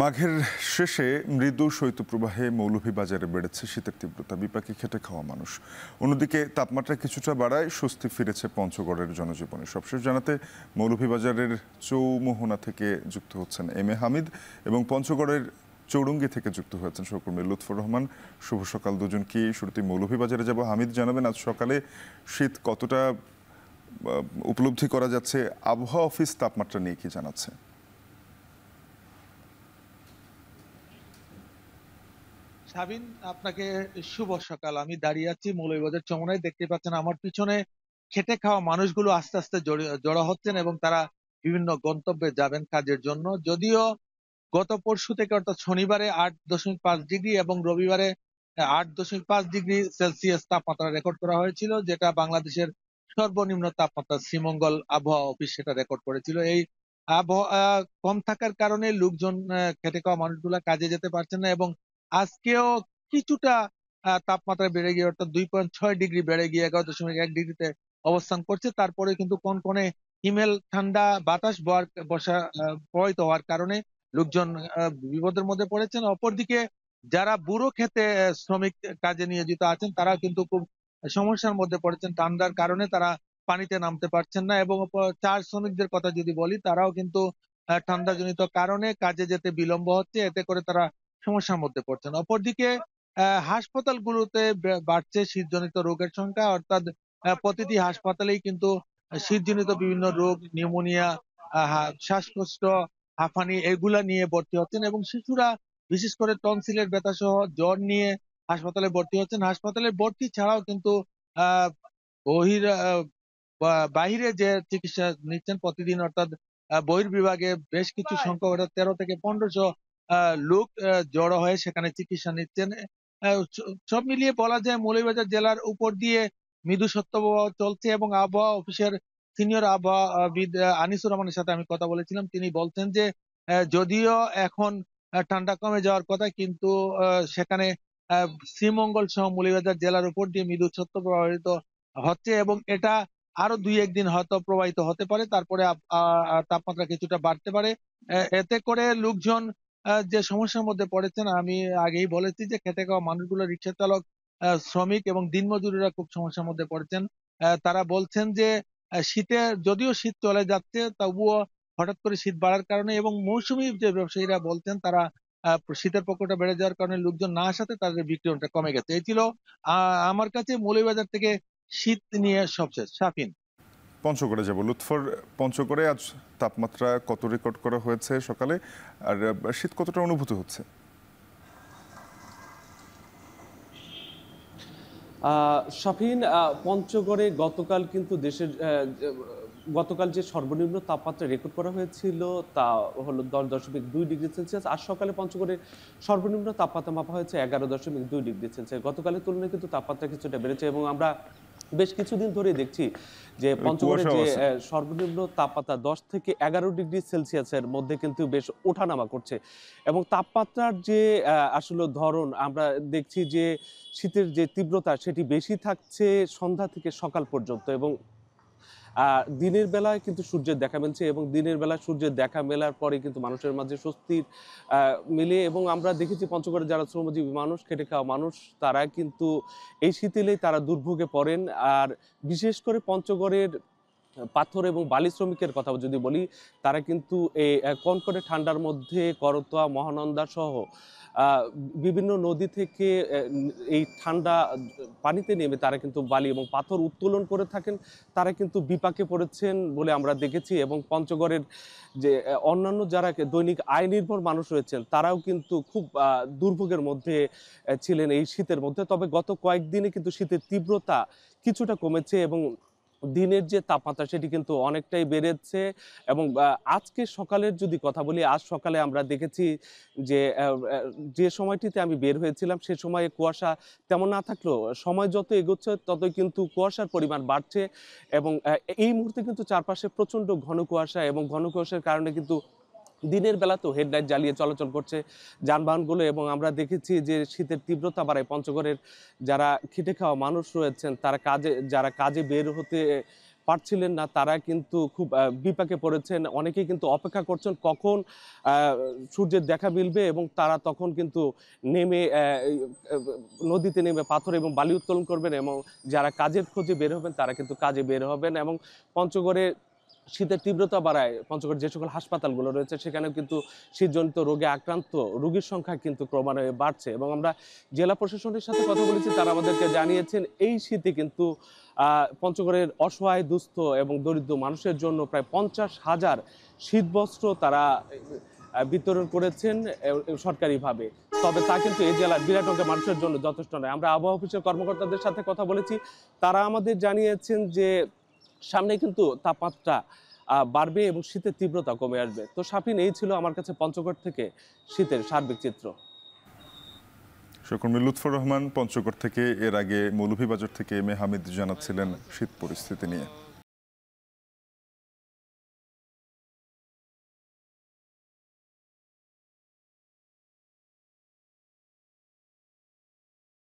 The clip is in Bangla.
মাঘের শেষে মৃদু শৈত্যপ্রবাহে মৌলভীবাজারে বেড়েছে শীতের তীব্রতা, বিপাকে খেটে খাওয়া মানুষ। অন্যদিকে তাপমাত্রা কিছুটা বাড়ায় স্বস্তি ফিরেছে পঞ্চগড়ের জনজীবনে। সবশেষ জানাতে মৌলভীবাজারের চৌমোহনা থেকে যুক্ত হচ্ছেন এম এ হামিদ এবং পঞ্চগড়ের চৌরঙ্গি থেকে যুক্ত হয়েছেন সহকর্মী লুৎফর রহমান। শুভ সকাল দুজন। কি শুরুতে মৌলভীবাজারে যাব, হামিদ জানাবেন আজ সকালে শীত কতটা উপলব্ধি করা যাচ্ছে, আবহাওয়া অফিস তাপমাত্রা নিয়ে কি জানাচ্ছে? সাবিন, আপনাকে শুভ সকাল। আমি দাঁড়িয়ে আছি মৌলভীবাজার চৌমুহনায়। দেখতে পাচ্ছেন আমার পিছনে খেটে খাওয়া মানুষগুলো আস্তে আস্তে জড়ো হচ্ছেন এবং তারা বিভিন্ন গন্তব্যে যাবেন কাজের জন্য। যদিও গত পরশু থেকে অর্থাৎ শনিবারে 8.5 ডিগ্রি এবং রবিবারে 8.5 ডিগ্রি সেলসিয়াস তাপমাত্রা রেকর্ড করা হয়েছিল, যেটা বাংলাদেশের সর্বনিম্ন তাপমাত্রা। শ্রীমঙ্গল আবহাওয়া অফিস সেটা রেকর্ড করেছিল। এই আবহাওয়া কম থাকার কারণে লোকজন, খেটে খাওয়া মানুষগুলা কাজে যেতে পারছেন না এবং আজকেও কিছুটা তাপমাত্রা বেড়ে গিয়ে অর্থাৎ 2.6 ডিগ্রি বেড়ে গিয়ে 11.1 ডিগ্রিতে অবস্থান করছে। তারপরে কিন্তু কনকনে হিমেল ঠান্ডা বাতাস প্রবাহিত হওয়ার কারণে লোকজন বিপদের মধ্যে পড়েছেন। অপরদিকে যারা বুড়ো খেতে শ্রমিক কাজে নিয়োজিত আছেন তারা কিন্তু খুব সমস্যার মধ্যে পড়েছেন। ঠান্ডার কারণে তারা পানিতে নামতে পারছেন না এবং চার শ্রমিকদের কথা যদি বলি, তারাও কিন্তু ঠান্ডাজনিত কারণে কাজে যেতে বিলম্ব হচ্ছে, এতে করে তারা সমস্যার মধ্যে পড়ছেন। অপরদিকে হাসপাতালগুলোতে বাড়ছে শীতজনিত রোগের সংখ্যা, অর্থাৎ প্রতিটি হাসপাতালেই কিন্তু শীতজনিত বিভিন্ন রোগ, নিউমোনিয়া, শ্বাসকষ্ট, হাঁফানি এগুলা নিয়ে ভর্তি হচ্ছেন এবং শিশুরা বিশেষ করে টনসিলের ব্যথা সহ জ্বর নিয়ে হাসপাতালে ভর্তি হচ্ছেন। হাসপাতালে ভর্তি ছাড়াও কিন্তু আহ বহির বাহিরে যে চিকিৎসা নিচ্ছেন প্রতিদিন, অর্থাৎ বহির্বিভাগে বেশ কিছু সংখ্যক অর্থাৎ 13 থেকে 1500 লোক জড়ো হয়ে সেখানে চিকিৎসা নিচ্ছেন। সব মিলিয়ে বলা যায় মৌলভীবাজার জেলার উপর দিয়ে মৃদু শৈত্যপ্রবাহ চলছে এবং আবহাওয়া অফিসের সিনিয়র আবহাওয়াবিদ আনিসুর রহমানের সাথে আমি কথা বলেছিলাম। তিনি বলছেন যে যদিও এখন ঠান্ডা কমে যাওয়ার কথা, কিন্তু সেখানে শ্রীমঙ্গল সহ মৌলভীবাজার জেলার উপর দিয়ে মৃদু শৈত্য প্রবাহিত হচ্ছে এবং এটা আরো 2-1 দিন হয়তো প্রবাহিত হতে পারে। তারপরে তাপমাত্রা কিছুটা বাড়তে পারে। এতে করে লোকজন যে সমস্যার মধ্যে পড়েছেন, আমি আগেই বলেছি যে খেটে খাওয়া মানুষগুলো, রিক্সা চালক, শ্রমিক এবং দিনমজুরেরা খুব সমস্যার মধ্যে পড়েছেন। তারা বলছেন যে শীতে যদিও শীত চলে যাচ্ছে, তবুও হঠাৎ করে শীত বাড়ার কারণে এবং মৌসুমী যে ব্যবসায়ীরা বলছেন তারা শীতের প্রকোপটা বেড়ে যাওয়ার কারণে লোকজন না আসাতে তাদের বিক্রয়টা কমে গেছে। এই ছিল আমার কাছে মৌলভীবাজার থেকে শীত নিয়ে সবশেষ। সাফিন, পঞ্চগড়ে যাব লুৎফর। পঞ্চগড়ে আজ তাপমাত্রা কত রেকর্ড করা হয়েছে সকালে, আর শীত কতটা অনুভূত হচ্ছে? শাফিন, পঞ্চগড়ে গতকাল কিন্তু গতকাল যে সর্বনিম্ন তাপমাত্রা রেকর্ড করা হয়েছিল তা হলো 10.2 ডিগ্রি সেলসিয়াস। আজ সকালে পঞ্চগড়ের সর্বনিম্ন তাপমাত্রা মাপা হয়েছে 11.2 ডিগ্রি সেলসিয়াস। গতকালের তুলনায় কিন্তু তাপমাত্রা কিছুটা বেড়েছে এবং আমরা বেশ কিছুদিন ধরে দেখছি যে পঞ্চগড়ে যে সর্বনিম্ন তাপমাত্রা 10 থেকে 11 ডিগ্রি সেলসিয়াসের মধ্যে কিন্তু বেশ ওঠানামা করছে এবং তাপমাত্রার যে আসলে ধরন আমরা দেখছি যে শীতের যে তীব্রতা সেটি বেশি থাকছে সন্ধ্যা থেকে সকাল পর্যন্ত এবং দিনের বেলায় কিন্তু সূর্যের দেখা মিলছে এবং দিনের বেলা সূর্যের দেখা মেলার পরে কিন্তু মানুষের মাঝে স্বস্তির মিলে এবং আমরা দেখেছি পঞ্চগড়ে যারা শ্রমজীবী মানুষ, খেটে খাওয়া মানুষ, তারা কিন্তু এই শীতেলেই তারা দুর্ভোগে পড়েন। আর বিশেষ করে পঞ্চগড়ের পাথর এবং বালি শ্রমিকের কথা যদি বলি, তারা কিন্তু এই কনকনে ঠান্ডার মধ্যে করতোয়া, মহানন্দা সহ বিভিন্ন নদী থেকে এই ঠান্ডা পানিতে নেমে তারা কিন্তু বালি এবং পাথর উত্তোলন করে থাকেন। তারা কিন্তু বিপাকে পড়েছেন বলে আমরা দেখেছি এবং পঞ্চগড়ের যে অন্যান্য যারা দৈনিক আয় নির্ভর মানুষ রয়েছেন তারাও কিন্তু খুব দুর্ভোগের মধ্যে ছিলেন এই শীতের মধ্যে। তবে গত কয়েকদিনে কিন্তু শীতের তীব্রতা কিছুটা কমেছে এবং দিনের যে তাপমাত্রা সেটি কিন্তু অনেকটাই বেড়েছে এবং আজকে সকালের যদি কথা বলি, আজ সকালে আমরা দেখেছি যে যে সময়টিতে আমি বের হয়েছিলাম সে সময়ে কুয়াশা তেমন না থাকলেও সময় যত এগোচ্ছে ততই কিন্তু কুয়াশার পরিমাণ বাড়ছে এবং এই মুহূর্তে কিন্তু চারপাশে প্রচণ্ড ঘন কুয়াশা এবং ঘন কুয়াশার কারণে কিন্তু দিনের বেলা তো হেডলাইট জ্বালিয়ে চলাচল করছে যানবাহনগুলো এবং আমরা দেখেছি যে শীতের তীব্রতা বাড়ায় পঞ্চগড়ের যারা খেটে খাওয়া মানুষ রয়েছেন তারা যারা কাজে বের হতে পারছিলেন না, তারা কিন্তু খুব বিপাকে পড়েছেন। অনেকেই কিন্তু অপেক্ষা করছেন কখন সূর্যের দেখা মিলবে এবং তারা তখন কিন্তু নেমে নদীতে নেমে পাথর এবং বালি উত্তোলন করবেন এবং যারা কাজের খোঁজে বের হবেন তারা কিন্তু কাজে বের হবেন। এবং পঞ্চগড়ে শীতের তীব্রতা বাড়ায় পঞ্চগড় যে সকল হাসপাতালগুলো রয়েছে সেখানেও কিন্তু শীতজনিত রোগে আক্রান্ত রোগীর সংখ্যা কিন্তু ক্রমান্বয়ে বাড়ছে। এবং আমরা জেলা প্রশাসনের সাথে কথা বলেছি, তারা আমাদেরকে জানিয়েছেন এই শীতে কিন্তু পঞ্চগড়ের অসহায় দুস্থ এবং দরিদ্র মানুষের জন্য প্রায় 50,000 শীতবস্ত্র তারা বিতরণ করেছেন সরকারিভাবে। তবে তা কিন্তু এই জেলার বিরাট অঙ্কের মানুষের জন্য যথেষ্ট নয়। আমরা আবহাওয়া অফিসের কর্মকর্তাদের সাথে কথা বলেছি, তারা আমাদের জানিয়েছেন যে সামনে কিন্তু তাপমাত্রা বাড়বে এবং শীতের তীব্রতা কমে আসবে। তো শাফিন, এই ছিল আমার কাছে পঞ্চগড় থেকে শীতের সার্বিক চিত্র। সহকর্মী লুৎফর রহমান পঞ্চগড় থেকে। এর আগে মৌলভীবাজার থেকে এম এ হামিদ জানাচ্ছিলেন শীত পরিস্থিতি নিয়ে।